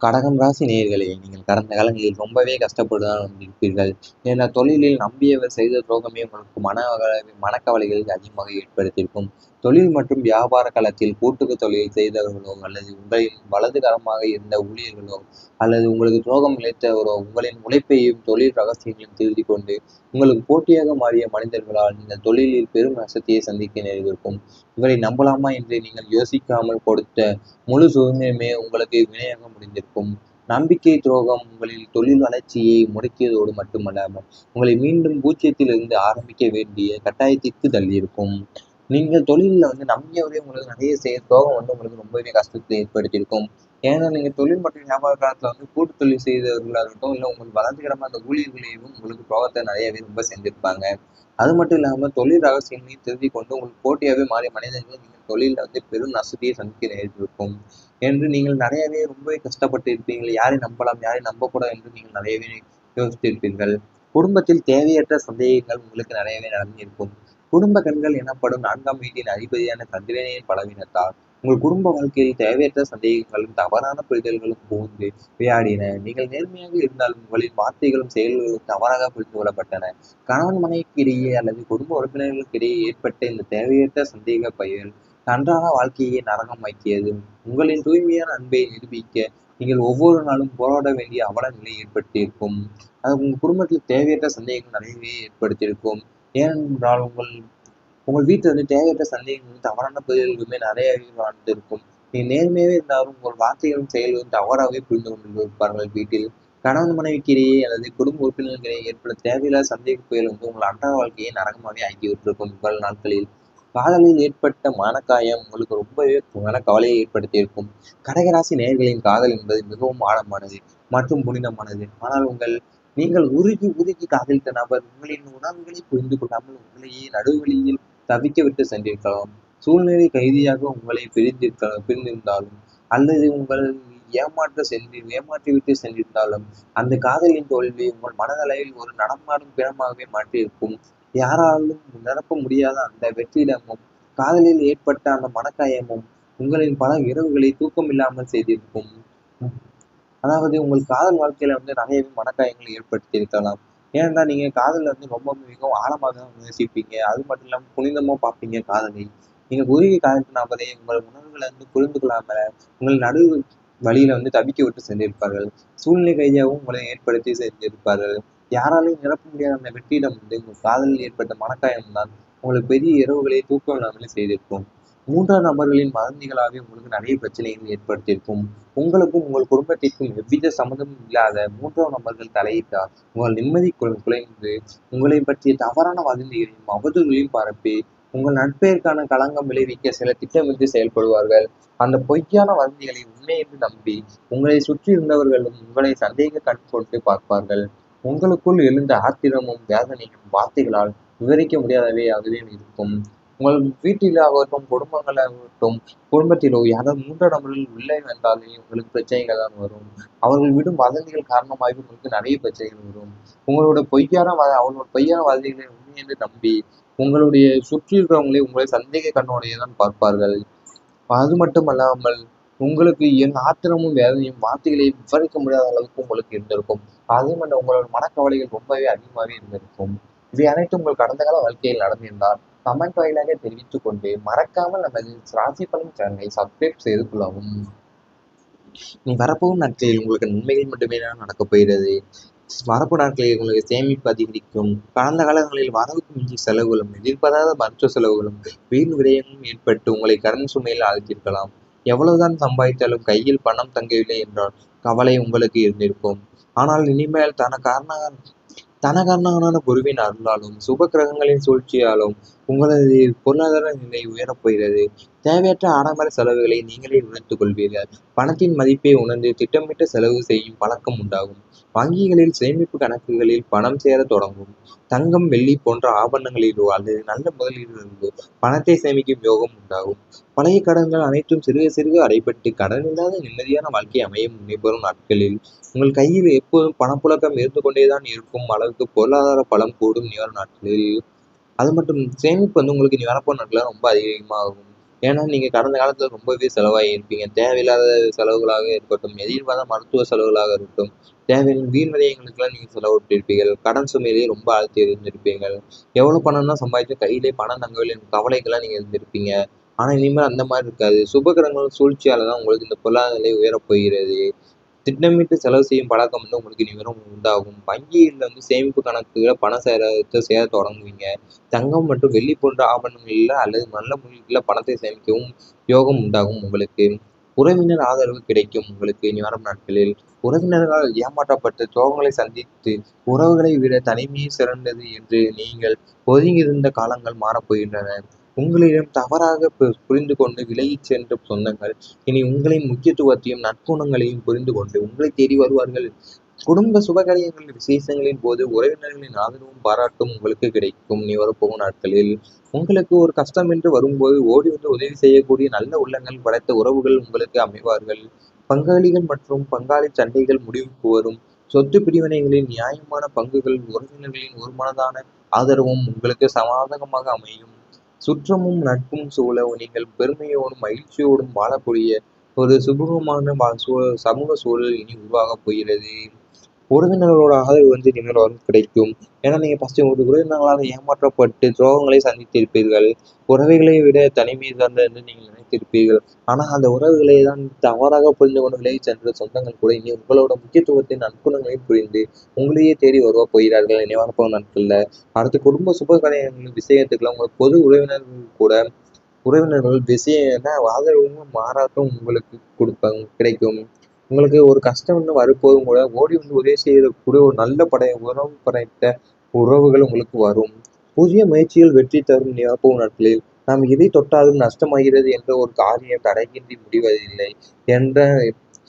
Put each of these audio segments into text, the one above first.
கடகம் ராசி நேயர்களே, நீங்கள் கடந்த காலங்களில் ரொம்பவே கஷ்டப்பட்டுதான் வந்திருப்பீர்கள். ஏன்னா தொழிலில் நம்பியவர் செய்த துரோகமே உங்களுக்கு மனக்கவலைகளை அதிகமாக ஏற்படுத்தியிருக்கும். தொழில் மற்றும் வியாபார களத்தில் கூட்டுக்கு தொழில் செய்தவர்களோ அல்லது உங்களின் வலது கரமாக இருந்த ஊழியர்களோ அல்லது உங்களுக்கு துரோகம் இழைத்தவரோ உங்களின் உழைப்பையும் தொழில் ரகசியங்களையும் திருடி கொண்டு உங்களுக்கு போட்டியாக மாறிய மனிதர்களால் நீங்கள் தொழிலில் பெரும் நஷ்டத்தையே சந்திக்க நேரிருக்கும். இவரை நம்பலாமா என்று நீங்கள் யோசிக்காமல் கொடுத்த முழு சுதந்திரமே உங்களுக்கு வினையாக முடிந்திருக்கும். நம்பிக்கை துரோகம் உங்களில் தொழில் வளர்ச்சியை முடக்கியதோடு மட்டுமல்லாமல் உங்களை மீண்டும் பூஜ்ஜியத்திலிருந்து ஆரம்பிக்க வேண்டிய கட்டாயத்திற்கு தள்ளியிருக்கும். நீங்கள் தொழிலில் நம்பியவரே உங்களுக்கு நிறைய துரோகம் உங்களுக்கு ரொம்பவே கஷ்டத்தை ஏற்படுத்தியிருக்கும். ஏன்னா நீங்கள் தொழில் மற்றும் வியாபார காலத்தில் கூட்டு தொழில் செய்தவர்களாக இருக்கட்டும், இல்லை உங்கள் வளர்ந்துக்கிடமா அந்த ஊழியர்களையும் உங்களுக்கு துரோகத்தை நிறையவே ரொம்ப செஞ்சிருப்பாங்க. அது மட்டும் இல்லாமல் தொழில் ரகசியங்களையும் திருத்தி கொண்டு உங்களுக்கு போட்டியாகவே மாறிய மனிதர்கள் நீங்கள் தொழிலில் பெரும் நஷ்டத்தையே சந்திக்க நேரிட்டிருக்கும் என்று நீங்கள் நிறையவே ரொம்பவே கஷ்டப்பட்டு இருப்பீர்கள். யாரை நம்பலாம், யாரை நம்பக்கூடாது என்று நீங்கள் நிறையவே யோசித்திருப்பீர்கள். குடும்பத்தில் தேவையற்ற சந்தேகங்கள் உங்களுக்கு நிறையவே நடந்திருக்கும். குடும்ப கண்கள் எனப்படும் 4ஆம் வீட்டின் அதிபதியான சந்திரனின் பலவீனத்தால் உங்கள் குடும்ப வாழ்க்கையில் தேவையற்ற சந்தேகங்களும் தவறான புரிதல்களும் புகுந்து விளையாடின. நீங்கள் நேர்மையாக இருந்தாலும் உங்களின் வார்த்தைகளும் செயல்களும் தவறாக புரிந்து கொள்ளப்பட்டன. கணவன் மனைவிக்கு இடையே அல்லது குடும்ப உறுப்பினர்களுக்கு இடையே ஏற்பட்ட இந்த தேவையற்ற சந்தேக பயல் அன்றாட வாழ்க்கையை நரகமாக்கியது. உங்களின் தூய்மையான அன்பை நிரூபிக்க நீங்கள் ஒவ்வொரு நாளும் போராட வேண்டிய அவல நிலை ஏற்படுத்தியிருக்கும். அது உங்கள் குடும்பத்தில் தேவையற்ற சந்தேகங்கள் நிறையவே ஏற்படுத்தியிருக்கும். ஏனென்றால் உங்கள் வீட்டில் தேவையற்ற சந்தேகங்களும் தவறான புரிதல்களுமே நிறையவே வாழ்ந்திருக்கும். நீங்கள் நேர்மையாகவே இருந்தாலும் உங்கள் வார்த்தைகளும் செயல்களும் தவறாகவே புரிந்து கொண்டிருப்பார்கள். வீட்டில் கணவன் மனைவிக்கு இடையே அல்லது குடும்ப உறுப்பினர்களிடையே ஏற்படும் தேவையில்லாத சந்தேக புயல் உங்கள் அன்றாட வாழ்க்கையை நரகமாகவே ஆக்கிவிட்டிருக்கும். இவ்வளவு நாட்களில் காதலில் ஏற்பட்ட மனக்காயம் உங்களுக்கு ரொம்பவே மனக்கவலையை ஏற்படுத்தியிருக்கும். கடகராசி நேயர்களின் காதல் என்பது மிகவும் ஆழமானது மற்றும் புனிதமானது. ஆனால் நீங்கள் உருகி உருகி காதலித்த நபர் உங்களின் உணர்வுகளை புரிந்து கொள்ளாமல் உங்களையே நடுவழியில் தவிக்க விட்டு சென்றிருக்கலாம். சூழ்நிலை கைதியாக உங்களை பிரிந்திருந்தாலும் அல்லது உங்கள் ஏமாற்றிவிட்டு சென்றிருந்தாலும் அந்த காதலின் தோல்வி உங்கள் மனதளவில் ஒரு நடமாடும் பிணமாகவே மாற்றியிருக்கும். யாராலும் நிரப்ப முடியாத அந்த வெற்றிடமும் காதலில் ஏற்பட்ட அந்த மனக்காயமும் உங்களின் பல இரவுகளை தூக்கமில்லாமல் செய்திருக்கும். அதாவது உங்கள் காதல் வாழ்க்கையில நிறையவே மனக்காயங்கள் ஏற்படுத்தியிருக்கலாம். ஏனென்றால் நீங்க காதல்ல ரொம்ப மிகவும் ஆழமாக நேசிப்பீங்க. அது மட்டும் இல்லாம புனிதமா பார்ப்பீங்க காதலை. நீங்க குறுகிய காதலித்த நபரை உங்கள் உணர்வுகளை புரிந்து கொள்ளாம உங்கள் நடு வழியில தவிக்க விட்டு சென்றிருப்பார்கள். சூழ்நிலை கைதியாகவும் உங்களை ஏற்படுத்தி சென்றிருப்பார்கள். யாராலையும் நிரப்ப முடியாத அந்த வெற்றிடம் உங்கள் காதலில் ஏற்பட்ட மனக்காயம் தான் உங்களுக்கு பெரிய இரவுகளை தூக்கம் இல்லாமலே செய்திருக்கும். மூன்றாம் நபர்களின் வதந்திகளாகவே உங்களுக்கு நிறைய பிரச்சனைகள் ஏற்படுத்தியிருக்கும். உங்களுக்கும் உங்கள் குடும்பத்திற்கும் எவ்வித சம்மந்தமும் இல்லாத மூன்றாம் நபர்கள் தலையிட்டால் உங்கள் நிம்மதி குலைந்து உங்களை பற்றிய தவறான வதந்திகளையும் அவதூறுகளையும் பரப்பி உங்கள் நட்பெயருக்கான களங்கம் விளைவிக்க சில திட்டமிட்டு செயல்படுவார்கள். அந்த பொய்யான வதந்திகளை உண்மை என்று நம்பி உங்களை சுற்றி இருந்தவர்களும் உங்களை சந்தேக கண் கொண்டு பார்ப்பார்கள். உங்களுக்குள் எழுந்த ஆத்திரமும் வேதனையும் வார்த்தைகளால் விவரிக்க முடியாதவையாகவே இருக்கும். உங்கள் வீட்டிலாகட்டும், குடும்பங்களாகட்டும், குடும்பத்திலோ யாராவது மூன்றாம் நபர்கள் உள்ளே வந்தாலே உங்களுக்கு பிரச்சனைகள் தான் வரும். அவர்கள் விடும் வதந்திகள் காரணமாக உங்களுக்கு நிறைய பிரச்சனைகள் வரும். அவங்களோட பொய்யான வதந்திகளை உண்மை என்று நம்பி உங்களுடைய சுற்றி இருக்கிறவங்களே உங்களை சந்தேக கண்ணோடையே தான் பார்ப்பார்கள். அது மட்டுமல்லாமல் உங்களுக்கு என் ஆத்திரமும் வேதனையும் வார்த்தைகளை விவரிக்க முடியாத அளவுக்கு உங்களுக்கு இருந்திருக்கும். அதே மாதிரி உங்களோட மனக்கவலைகள் ரொம்பவே அதிகமாகவே இருந்திருக்கும். இவை அனைத்தும் உங்கள் கடந்த கால வாழ்க்கையில் நடந்திருந்தால் கமெண்ட் வாயிலாக தெரிவித்துக் கொண்டு மறக்காமல் நமது ராசி பலன் சேனலை சப்ஸ்கிரைப் செய்து கொள்ளவும். நீ வரப்போகும் நாட்களில் உங்களுக்கு நன்மைகள் மட்டுமே தான் நடக்கப் போகிறது. வரப்பு நாட்களில் உங்களுக்கு சேமிப்பு அதிகரிக்கும். கடந்த காலங்களில் வரவுக்கு மிஞ்சி செலவுகளும் எதிர்பாராத மருத்துவ செலவுகளும் வீண் விரயங்களும் ஏற்பட்டு உங்களை கடன் சுமையில் ஆழ்த்தியிருக்கலாம். எவ்வளவுதான் சம்பாதித்தாலும் கையில் பணம் தங்கவில்லை என்றால் கவலை உங்களுக்கு இருந்திருக்கும். ஆனால் இனிமேல் தனகாரணமான குருவின் அருளாலும் சுப கிரகங்களின் சூழ்ச்சியாலும் உங்களது பொருளாதார நிலை உயரப் போகிறது. தேவையற்ற ஆடம்பர செலவுகளை நீங்களே உணர்த்துக் கொள்வீர்கள். பணத்தின் மதிப்பை உணர்ந்து திட்டமிட்டு செலவு செய்யும் பழக்கம் உண்டாகும். வங்கிகளில் சேமிப்பு கணக்குகளில் பணம் சேர தொடங்கும். தங்கம், வெள்ளி போன்ற ஆபரணங்களிலோ அல்லது நல்ல முதலீடுகளிலோ பணத்தை சேமிக்கும் யோகம் உண்டாகும். பழைய கடன்கள் அனைத்தும் சிறுக சிறுக அடைபட்டு கடனில்லாத நிம்மதியான வாழ்க்கை அமைய முனைவரும் நாட்களில் உங்கள் கையில் எப்போதும் பணப்புழக்கம் இருந்து கொண்டேதான் இருக்கும் அளவுக்கு பொருளாதார பலம் கூடும் இனி வரும் நாட்களில். அது மட்டும் சேமிப்பு உங்களுக்கு இனி வரப்போற நாட்களில் ரொம்ப அதிகமாகும். ஏன்னா நீங்கள் கடந்த காலத்தில் ரொம்பவே செலவாகி இருப்பீங்க. தேவையில்லாத செலவுகளாக இருக்கட்டும், எதிர்பாராத மருத்துவ செலவுகளாக இருக்கட்டும், தேவையில்லை வீண் விரயங்களுக்கெல்லாம் நீங்கள் செலவிட்டிருப்பீர்கள். கடன் சுமையிலேயே ரொம்ப ஆழ்த்தி இருந்திருப்பீர்கள். எவ்வளோ பணம் தான் சம்பாதிச்சு கையிலே பணம் தங்கவில்லை என்ற கவலைக்கெல்லாம் நீங்கள் இருந்திருப்பீங்க. ஆனா இனிமேல் அந்த மாதிரி இருக்காது. சுபகிரகங்கள் சூழ்ச்சியால தான் உங்களுக்கு இந்த பொருளாதார நிலை உயரப் போகிறது. திட்டமிட்டு செலவு செய்யும் பழக்கம் வந்து உங்களுக்கு இனிமேலும் உண்டாகும். வங்கியில் வந்து சேமிப்பு கணக்குல பணம் சேர தொடங்குவீங்க. தங்கம் மற்றும் வெள்ளி போன்ற ஆபரணங்கள்ல அல்லது நல்ல முதலீட்டுல பணத்தை சேமிக்கவும் யோகம் உண்டாகும் உங்களுக்கு. உறவினர் ஆதரவு கிடைக்கும் உங்களுக்கு இனி வரும் நாட்களில். உறவினர்களால் ஏமாற்றப்பட்டு துரோகங்களை சந்தித்து உறவுகளை விட தனிமையே சிறந்தது என்று நீங்கள் ஒதுங்கியிருந்த காலங்கள் மாறப்போகின்றன. உங்களிடம் தவறாக புரிந்து கொண்டு விலகிச் சென்ற சொந்தங்கள் இனி உங்களின் முக்கியத்துவத்தையும் நற்குணங்களையும் புரிந்து கொண்டு உங்களை தேடி வருவார்கள். குடும்ப சுபகாரியங்கள் விசேஷங்களின் போது உறவினர்களின் ஆதரவும் பாராட்டும் உங்களுக்கு கிடைக்கும் இனி வரப்போகும் நாட்களில். உங்களுக்கு ஒரு கஷ்டம் என்று வரும்போது ஓடி வந்து உதவி செய்யக்கூடிய நல்ல உள்ளங்கள் படைத்த உறவுகள் உங்களுக்கு அமைவார்கள். பங்காளிகள் மற்றும் பங்காளி சண்டைகள் முடிவுக்கு வரும். சொத்து பிரிவினைகளின் நியாயமான பங்குகள் உறவினர்களின் ஒருமனதான ஆதரவும் உங்களுக்கு சாதகமாக அமையும். சுற்றமும் நட்பும் சூழ நீங்கள் பெருமையோடும் மகிழ்ச்சியோடும் வாழக்கூடிய ஒரு சுமூகமான சமூக சூழல் இனி உருவாகப் போகிறது. உறவினர்களோட ஆதரவு வந்து இனிமேல் வரும் கிடைக்கும். ஏன்னா நீங்க ஃபர்ஸ்ட் ஒரு உறவினர்களால் ஏமாற்றப்பட்டு துரோகங்களை சந்தித்திருப்பீர்கள். உறவுகளை விட தனிமை சார்ந்த என்று நீங்கள் நினைத்திருப்பீர்கள். ஆனா அந்த உறவுகளை தான் தவறாக புரிந்து கொண்டு விலகிச் சென்ற சொந்தங்கள் கூட இனி உங்களோட முக்கியத்துவத்தின் நற்குணங்களையும் புரிந்து உங்களையே தேடி வருவ போகிறார்கள் இனி வரப்போகும் நாட்கள்ல. அடுத்து குடும்ப சுபகாரியங்கள் விஷயத்துக்குலாம் உங்க பொது உறவினர்கள் கூட உறவினர்கள் விஷயம் ஆதரவும் மாறாட்டும் உங்களுக்கு கிடைக்கும். உங்களுக்கு ஒரு கஷ்டம்னு வரப்போதும் கூட ஓடி வந்து உதவி செய்யக்கூடிய ஒரு நல்ல உறவு படைத்த உறவுகள் உங்களுக்கு வரும். புதிய முயற்சிகள் வெற்றி தரும் ஞாபகம் நாட்களில் நாம் எதை தொட்டாலும் நஷ்டமாகிறது என்ற ஒரு காரியம் தடையின்றி முடிவதில்லை என்ற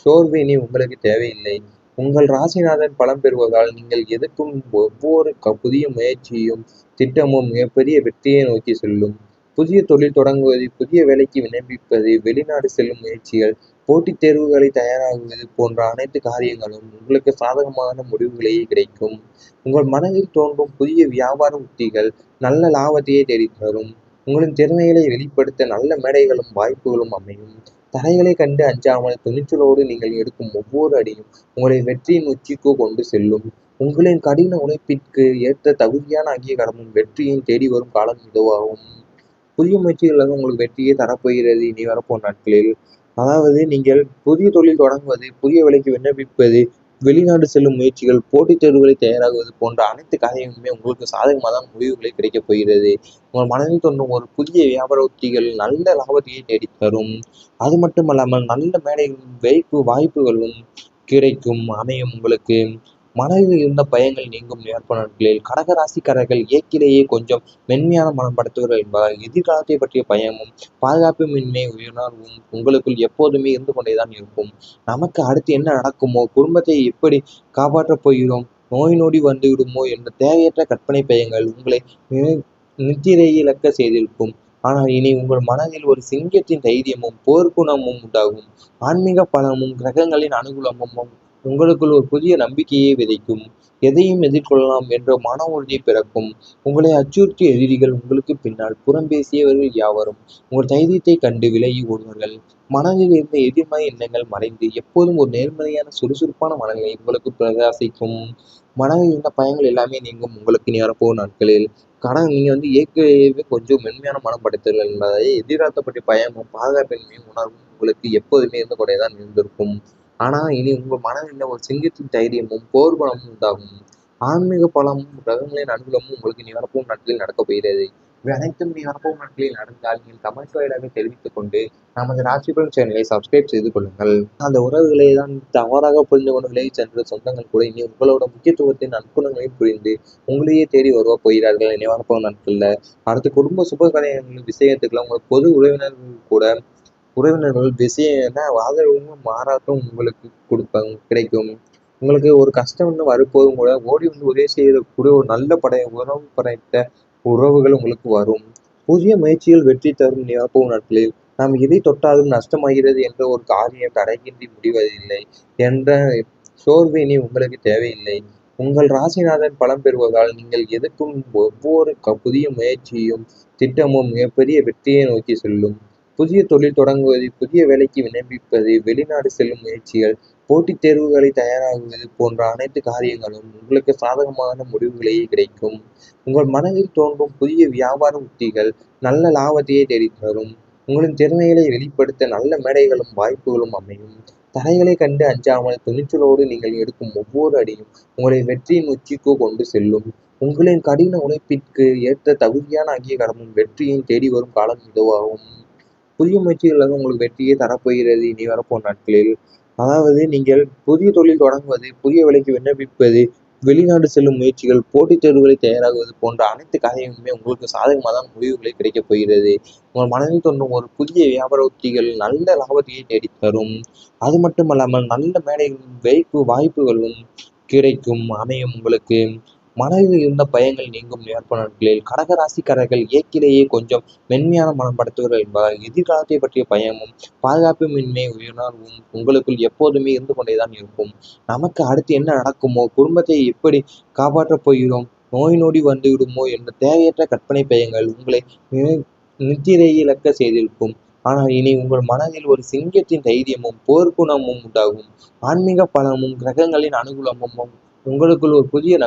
சோர்வு இனி உங்களுக்கு தேவையில்லை. உங்கள் ராசிநாதன் பலம் பெறுவதால் நீங்கள் எதிர்க்கும் ஒவ்வொரு புதிய முயற்சியும் திட்டமும் மிகப்பெரிய வெற்றியை நோக்கி செல்லும். புதிய தொழில் தொடங்குவது, புதிய வேலைக்கு விண்ணப்பிப்பது, வெளிநாடு செல்லும் முயற்சிகள், போட்டித் தேர்வுகளை தயாராகுவது போன்ற அனைத்து காரியங்களும் உங்களுக்கு சாதகமான முடிவுகளையே கிடைக்கும். உங்கள் மனதில் தோன்றும் புதிய வியாபார உத்திகள் நல்ல லாபத்தையே தேடித்தரும். உங்களின் திறமைகளை வெளிப்படுத்த நல்ல மேடைகளும் வாய்ப்புகளும் அமையும். தடைகளை கண்டு அஞ்சாமல் துணிச்சலோடு நீங்கள் எடுக்கும் ஒவ்வொரு அடியும் உங்களை வெற்றியின் உச்சிக்கு கொண்டு செல்லும். உங்களின் கடின உழைப்பிற்கு ஏற்ற தகுதியான அங்கீகாரமும் வெற்றியும் தேடி வரும் காலம் இதுவாகும். புதிய முயற்சிகள் உங்களுக்கு வெற்றியை தரப்போகிறது இனி வரப்போகும் நாட்களில். அதாவது நீங்கள் புதிய தொழில் தொடங்குவது, புதிய வேலைக்கு விண்ணப்பிப்பது, வெளிநாடு செல்லும் முயற்சிகள், போட்டித் தேர்வுகளை தயாராகுவது போன்ற அனைத்து காரியங்களுமே உங்களுக்கு சாதகமான முடிவுகளை கிடைக்கப் போகிறது. உங்கள் மனதில் தோன்றும் ஒரு புதிய வியாபார உத்திகள் நல்ல லாபத்தையே தேடித்தரும். அது மட்டுமல்லாமல் நல்ல மேடைகளும் வாய்ப்புகளும் கிடைக்கும் அமையும் உங்களுக்கு. மனதில் இருந்த பயங்கள் நீங்கும் ஏற்ப நாட்களில் கடகராசிக்காரர்கள் இயற்கையிலேயே கொஞ்சம் மென்மையான மனம் படைத்தவர்கள் என்பதால் எதிர்காலத்தை பற்றிய பயமும் பாதுகாப்புமின்மை உணர்வும் உங்களுக்குள் எப்போதுமே இருந்து கொண்டேதான் இருக்கும். நமக்கு அடுத்து என்ன நடக்குமோ, குடும்பத்தை எப்படி காப்பாற்றப் போகிறோம், நோய் நொடி வந்து விடுமோ என்ற தேவையற்ற கற்பனை பயங்கள் உங்களை நித்திரை இழக்க செய்திருக்கும். ஆனால் இனி உங்கள் மனதில் ஒரு சிங்கத்தின் தைரியமும் போர்க்குணமும் உண்டாகும். ஆன்மீக பலமும் கிரகங்களின் அனுகூலமும் உங்களுக்குள் ஒரு புதிய நம்பிக்கையை விதைக்கும். எதையும் எதிர்கொள்ளலாம் என்ற மன உறுதி பிறக்கும். உங்களை அச்சுறுத்திய எதிரிகள் உங்களுக்கு பின்னால் புறம் பேசியவர்கள் யாவரும் உங்கள் தைரியத்தை கண்டு விலகி ஓடுவார்கள். மனதில் இருந்த எதிர்மறை எண்ணங்கள் மறைந்து எப்போதும் ஒரு நேர்மறையான சுறுசுறுப்பான மனநிலை உங்களுக்கு பிரகாசிக்கும். மனதில் இருந்த பயங்கள் எல்லாமே நீங்கும் உங்களுக்கு இனி வரப்போகும் நாட்களில். நீங்க வந்து ஏற்கனவே கொஞ்சம் மென்மையான மனம் படைத்தவர்கள் என்பதை எதிர்காலத்தை பற்றி பயமும் பாதுகாப்பின்மையும் உணர்வும் உங்களுக்கு எப்போதுமே இருந்து கொண்டே தான் இருந்திருக்கும். ஆனா இனி உங்க மனதில் ஒரு சிங்கத்தின் தைரியமும் போர்க்குணமும் உண்டாகும். ஆன்மீக பலமும் கிரகங்களின் அனுகூலமும் உங்களுக்கு இனி வரப்போகும் நாட்களில் நடக்கப் போகிறது. இவை அனைத்தும் இனி வரப்போகும் நாட்களில் நடந்தால் நீங்கள் கமெண்ட் வாயிலாக தெரிவித்துக் கொண்டு நமது ராசிபலன் சேனலை சப்ஸ்கிரைப் செய்து கொள்ளுங்கள். அந்த உறவுகளை தான் தவறாக புரிந்து கொண்டு விலகிச் சென்ற சொந்தங்கள் கூட இனி உங்களோட முக்கியத்துவத்தின் நற்குணங்களையும் புரிந்து உங்களையே தேடி வருவ போகிறார்கள் இனி வரப்போகும் நாட்கள்ல. அடுத்து குடும்ப சுபகாரியங்கள் விஷயத்துக்குலாம் உங்கள் பொது உறவினர்கள் கூட உறவினர்கள் விஷயம் ஆதரவும் மாறாட்டும் உங்களுக்கு கிடைக்கும். உங்களுக்கு ஒரு கஷ்டம்னு வரப்போதும் கூட ஓடி வந்து உதவி செய்யக்கூடிய ஒரு நல்ல உறவு படைத்த உறவுகள் உங்களுக்கு வரும். புதிய முயற்சிகள் வெற்றி தரும் ஞாபகம் நாட்களில் நாம் எதை தொட்டாலும் நஷ்டமாகிறது என்ற ஒரு காரியம் தடையின்றி முடிவதில்லை என்ற சோர்வு இனி உங்களுக்கு தேவையில்லை. உங்கள் ராசிநாதன் பலம் பெறுவதால் நீங்கள் எதிர்க்கும் ஒவ்வொரு புதிய முயற்சியும் திட்டமும் மிகப்பெரிய வெற்றியை நோக்கி செல்லும். புதிய தொழில் தொடங்குவது, புதிய வேலைக்கு விண்ணப்பிப்பது, வெளிநாடு செல்லும் முயற்சிகள், போட்டித் தேர்வுகளை தயாராகுவது போன்ற அனைத்து காரியங்களும் உங்களுக்கு சாதகமான முடிவுகளையே கிடைக்கும். உங்கள் மனதில் தோன்றும் புதிய வியாபார உத்திகள் நல்ல லாபத்தையே தேடித்தரும். உங்களின் திறமைகளை வெளிப்படுத்த நல்ல மேடைகளும் வாய்ப்புகளும் அமையும். தடைகளைக் கண்டு அஞ்சாமல் துணிச்சலோடு நீங்கள் எடுக்கும் ஒவ்வொரு அடியும் உங்களை வெற்றியின் உச்சிக்கு கொண்டு செல்லும். உங்களின் கடின உழைப்பிற்கு ஏற்ற தகுதியான அங்கீகாரமும் வெற்றியும் தேடி வரும் காலம் இதுவாகும். புதிய முயற்சிகள் உங்களுக்கு வெற்றியை தரப்போகிறது இனி வரப்போகும் நாட்களில். அதாவது நீங்கள் புதிய தொழில் தொடங்குவது, புதிய வேலைக்கு விண்ணப்பிப்பது, வெளிநாடு செல்லும் முயற்சிகள், போட்டித் தேர்வுகளை தயாராகுவது போன்ற அனைத்து காரியங்களுமே உங்களுக்கு சாதகமான முடிவுகளை கிடைக்கப் போகிறது. உங்கள் மனதில் தோன்றும் ஒரு புதிய வியாபார உத்திகள் நல்ல லாபத்தையே தேடித்தரும். அது மட்டுமல்லாமல் நல்ல மேடைகளும் வாய்ப்புகளும் கிடைக்கும் அமையும் உங்களுக்கு. மனதில் இருந்த பயங்கள் நீங்கும் ஏற்ப நாட்களில். கடகராசிக்காரர்கள் இயற்கையிலேயே கொஞ்சம் மென்மையான மனம் படைத்தவர்கள் என்பதால் எதிர்காலத்தை பற்றிய பயமும் பாதுகாப்புமின்மை உணர்வும் உங்களுக்குள் எப்போதுமே இருந்து கொண்டேதான் இருக்கும். நமக்கு அடுத்து என்ன நடக்குமோ, குடும்பத்தை எப்படி காப்பாற்றப் போகிறோம், நோய் நொடி வந்து விடுமோ என்ற தேவையற்ற கற்பனை பயங்கள் உங்களை நித்திரை இழக்க செய்திருக்கும். ஆனால் இனி உங்கள் மனதில் ஒரு சிங்கத்தின் தைரியமும் போர்க்குணமும் உண்டாகும். ஆன்மீக பலமும் கிரகங்களின் அனுகூலமும் உங்களுக்குள் ஒரு புதிய